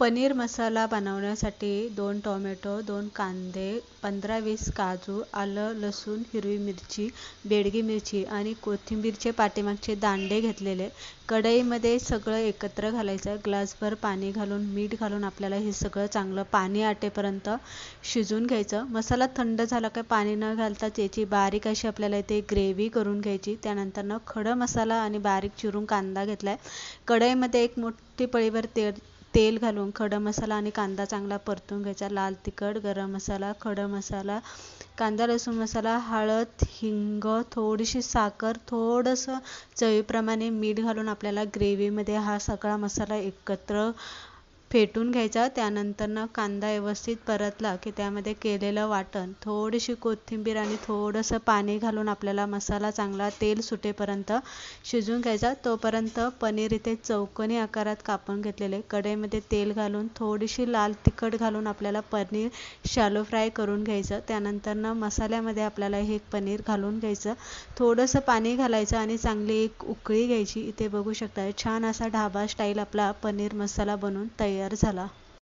पनीर मसाला बनवण्यासाठी 2 टोमॅटो, 2 कांदे, 15-20 काजू, आलं, लसूण, हिरवी मिरची, बेडगी मिरची आणि कोथिंबीरचे पाठीमागचे दांडे घेतलेले. कढईमध्ये सगळं एकत्र घालायचं. ग्लासभर पाणी घालून, मीठ घालून आपल्याला हे सगळं चांगलं पाणी आटेपर्यंत शिजवून घ्यायचं. मसाला थंड झाला का पाणी न घालता याची बारीक अशी आपल्याला इथे ग्रेव्ही करून घ्यायची. त्यानंतर खडा मसाला आणि बारीक चिरून कांदा घेतलाय. कढईमध्ये एक मोठी पळीभर तेल घालून खडा मसाला आणि कांदा चांगला परतून घ्यायचा. लाल तिखट, गरम मसाला, खडा मसाला, कांदा लसूण मसाला, हळद, हिंग, थोडीशी साखर, थोडंसं चवीप्रमाणे मीठ घालून आपल्याला ग्रेव्हीमध्ये हा सगळा मसाला एकत्र फेटून घ्यायचा. त्यानंतर कांदा व्यवस्थित परतला की त्यामध्ये केलेलं वाटण, थोडीशी कोथिंबीर आणि थोडंसं पाणी घालून आपल्याला मसाला चांगला तेल सुटेपर्यंत शिजवून घ्यायचा. तोपर्यंत पनीर इथे चौकोनी आकारात कापून घेतलेले. कढईमध्ये तेल घालून थोडीशी लाल तिखट घालून आपल्याला पनीर शॅलो फ्राय करून घ्यायचं. त्यानंतर मसाल्यामध्ये आपल्याला हे पनीर घालून घ्यायचं. थोडंसं पाणी घालायचं आणि चांगली एक उकळी घ्यायची. इथे बघू शकता छान असा ढाबा स्टाईल आपला पनीर मसाला बनवून तयार झाला.